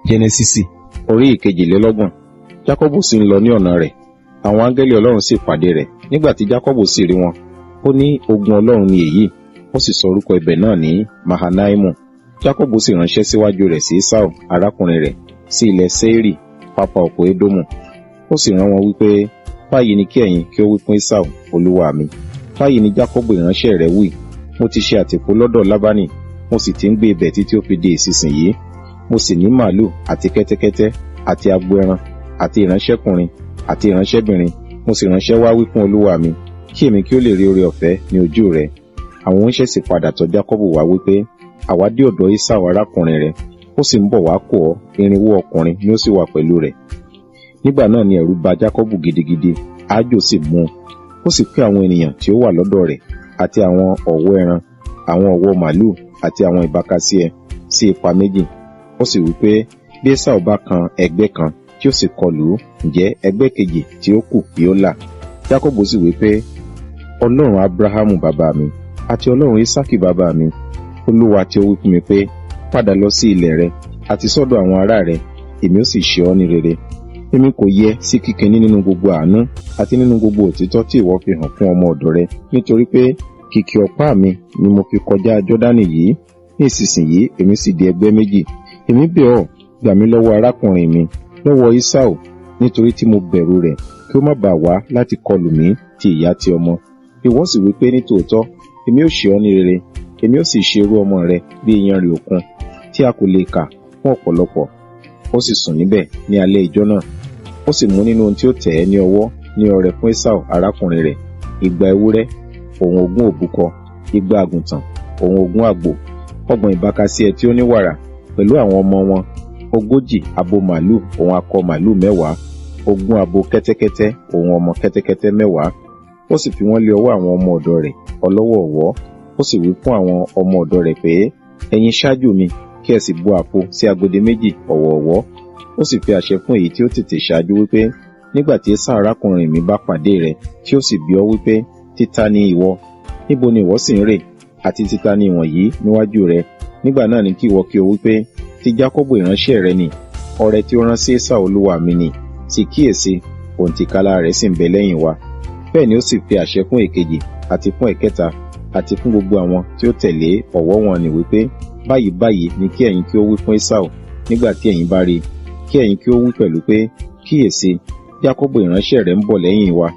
Jẹ́nẹ́sísì orí ìkejìlélọ́gbọ̀n. Jákọ́bù sì ń lọ ní ọ̀nà rẹ̀, àwọn áńgẹ́lì Ọlọ́run sì pàdé rẹ̀. Nígbà tí Jákọ́bù sì rí wọn, ó ní ogun Ọlọ́run ni èyí, ó sì sọ orúkọ ibẹ̀ náà ní Mahanaimu. Jákọ́bù sì ránṣẹ́ síwájú rẹ̀ sí Esau arákùnrin rẹ̀ sí ilẹ̀ Seiri, pápá oko Edomu. Ó sì rán wọn wípé, báyìí ni kí ẹ̀yin kí ó wí fún Esau olúwa mi. Báyìí ni Jákọ́bù ìránṣẹ́ rẹ̀ wí, mo ti ṣe àtìpó lọ́dọ̀ Lábánì, mo sì ti ń gbé ibẹ̀ títí ó fi di ìsinsìnyí. Mo sì ní màálù àti kẹ́tẹ́kẹ́tẹ́ àti agbo ẹran àti ìránṣẹ́kùnrin àti ìránṣẹ́bìnrin, mo sì ránṣẹ́ wá wí fún olúwa mi, kí èmi kí ó lè rí oore ọ̀fẹ́ ní ojú rẹ̀. Àwọn oníṣẹ́ sì padà tọ̀ Jákọ́bù wá wípé, àwa dé ọ̀dọ̀ Esau arákùnrin rẹ̀, ó sì ń bọ̀ wá kó ọ, 400 ọkùnrin ni ó sì wà pẹ̀lú rẹ̀. Nígbà náà ni ẹ̀rù bà Jákọ́bù gidigidi, àjò sì mú un. Ó sì pín àwọn ènìyàn tí ó wà lọ́dọ̀ rẹ̀ àti àwọn ọ̀wọ́ ẹran, àwọn ọ̀wọ́ màálù àti àwọn ìbákasíẹ sí ipa méjì. Ó sì wípé, bí Esau bá kan ẹgbẹ́ kan tí ó sì kọlù ú, ǹjẹ́ ẹgbẹ́ kejì tí ó kù yóò là? Jákọ́bù sì wípé, Ọlọ́run Abrahamu bàbá mi àti Ọlọ́run Isaki bàbá mi, Olúwa tí ó wí fún mi pé, padà lọ sí ilẹ̀ rẹ àti sọ́dọ̀ àwọn ará rẹ, èmi ó sì ṣe ọ́ ní rere. Èmi kò yẹ sí kíkíní nínú gbogbo àánú àti nínú gbogbo òtítọ́ tí ìwọ fi hàn fún ọmọ ọ̀dọ̀ rẹ, nítorí pé kìkì ọ̀pá mi ni mo fi kọjá Jọ́dánì yìí. Ní ìsinsìnyí èmi sì di ẹgbẹ́ méjì. Èmi bẹ̀ ọ́, gbà mí lọ́wọ́ arákùnrin mi, lọ́wọ́ Esau, nítorí tí mo bẹ̀rù rẹ̀, kí ó má bàa wá láti kọlù mí ti ìyá ti ọmọ. Ìwọ sì wí pé ní tòótọ́, èmi ó ṣe ọ́ ní rere, èmi ó sì ṣe irú ọmọ rẹ bí iyanrìn òkun, tí a kò lè kà fún ọ̀pọ̀lọpọ̀. Ó sì sùn níbẹ̀ ní alẹ́ ijọ́ náà. Ó sì mú nínú ohun tí ó tẹ̀ ẹ́ ní ọwọ́ ní ọrẹ fún Esau arákùnrin rẹ̀, 200 ewúrẹ́, òun 20 òbúkọ, 200 àgùntàn, òun 20 àgbò, 30 ìbákasíẹ tí ó ní wàrà, pẹ̀lú àwọn ọmọ wọn, 40 abo màálù, òun akọ màálù 10, 20 abo kẹ́tẹ́kẹ́tẹ́, òun ọmọ kẹ́tẹ́kẹ́tẹ́ 10. Ó sì fi wọ́n lé ọwọ́ àwọn ọmọ ọ̀dọ̀ rẹ̀ ọlọ́wọ́ ọ̀wọ́. Ó sì wí fún àwọn ọmọ ọ̀dọ̀ rẹ̀ pé, ẹ̀yin ṣáájú mi, kí ẹ sì bu àpò sí agbede méjì ọ̀wọ̀ọ̀wọ́. Ó sì fi àṣẹ fún èyí tí ó tètè ṣáájú wípé, nígbà tí Esau arákùnrin mi bá pàdé rẹ̀, tí ó sì bi ọ́ wípé, títa ni ìwọ? Níbo ni ìwọ sì ń rè? Àti títa ni ìwọ̀nyí níwájú rẹ? Nígbà náà ni kí ìwọ kí o wípé, ti Jákọ́bù ìránṣẹ́ rẹ ni, ọrẹ tí ó rán sí Esau olúwa mi ni, sì kíyèsí, òǹtìkálá rẹ̀ sì ń bẹ lẹ́yìn wa. Bẹ́ẹ̀ ni ó sì fi àṣẹ fún èkejì àti fún ẹ̀kẹta àti fún gbogbo àwọn tí ó tẹ̀lé ọ̀wọ́ wọn ni wípé, báyìí báyìí ni kí ẹ̀yin kí ó wí fún Esau nígbà tí ẹ̀yin bá rí, kí ẹ̀yin kí ó wí pẹ̀lú pé, kíyèsí, Jákọ́bù ìránṣẹ́ rẹ̀ ń bọ̀ lẹ́yìn wa,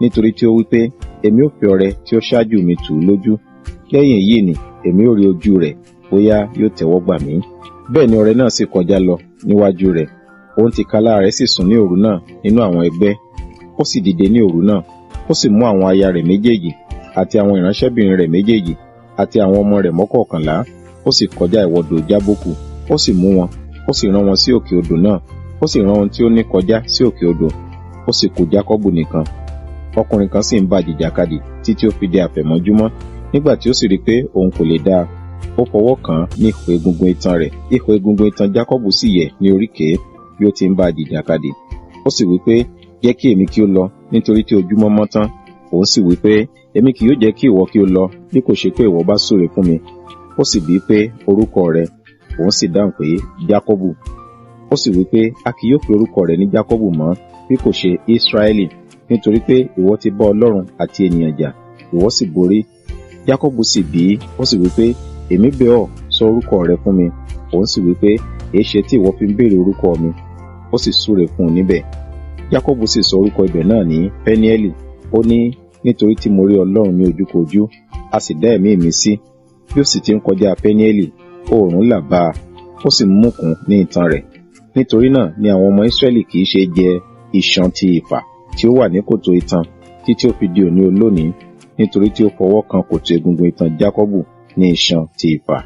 nítorí tí ó wí pé, èmi ó fi ọrẹ tí ó ṣáájú mi tù ú lójú. Lẹ́yìn èyí ni èmi ó rí ojú rẹ̀, bóyá yóò tẹ́wọ́ gbà mí. Bẹ́ẹ̀ ni ọrẹ náà sì kọjá lọ níwájú rẹ̀. Òun tìkálá rẹ̀ sì sùn ní òru náà nínú àwọn ẹgbẹ́. Ó sì dìde ní òru náà, ó sì mú àwọn aya rẹ̀ méjèèjì àti àwọn ìránṣẹ́bìnrin rẹ̀ méjèèjì àti àwọn ọmọ rẹ̀ 11, ó sì kọjá ìwọdò Jábókù. Ó sì mú wọn, ó sì rán wọn sí òkè odò náà, ó sì rán ohun tí ó ní kọjá sí òkè odò. Ó sì kù Jákọ́bù nìkan. Ọkùnrin kan sì ń bá jìjàkadì títí ó fi di àfẹ̀mọ́júmọ́. Nígbà tí ó sì rí pé òun kò lè dá, ó fọwọ́ kàn án ní ihò egungun itan rẹ̀. Ihò egungun itan Jákọ́bù sì yẹ̀ ní oríkèé bí ó ti ń bá jìjàkadì. Ó sì wí pé, jẹ́ kí èmi kí ó lọ, nítorí tí ojúmọ́ mọ́ tán. Òun sì wí pé, èmi kì yóò jẹ́ kí ìwọ kí ó lọ, bí kò ṣe pé ìwọ bá súre fún mi. Ó sì bí pé, orúkọ rẹ̀? Òun sì dáhùn pé, Jákọ́bù. Ó sì wí pé, a kì yóò pe orúkọ rẹ̀ ní Jákọ́bù mọ́, bí kò ṣe Ísírẹ́lì, nítorí pé ìwọ ti bá Ọlọ́run àti ènìyàn jà, ìwọ sì borí. Jákọ́bù sì bí, ó sì wí pé, èmi bẹ̀ ọ́, sọ orúkọ rẹ fún mi. Òun sì wí pé, èéṣe tí ìwọ fi ń béèrè orúkọ mi? Ó sì súre fún un níbẹ̀. Jákọ́bù sì sọ orúkọ ibẹ̀ náà ní Pẹ́niẹ́lì. Ó ní, nítorí tí mo rí Ọlọ́run ní ojúkojú, a sì dá ẹ̀mí mi sí. Bí ó sì ti ń kọjá Pẹ́niẹ́lì, oòrùn là bá a, ó sì múkùn ní itan rẹ̀. Nítorí náà ni àwọn ọmọ Ísírẹ́lì kì í ṣe jẹ ìṣàn ti ìfà tí ó wà ní kòtò itan títí ó fi di òní olónìí, nítorí tí ó fọwọ́ kan kòtò egungun itan Jákọ́bù ní ìṣàn ti ìfà.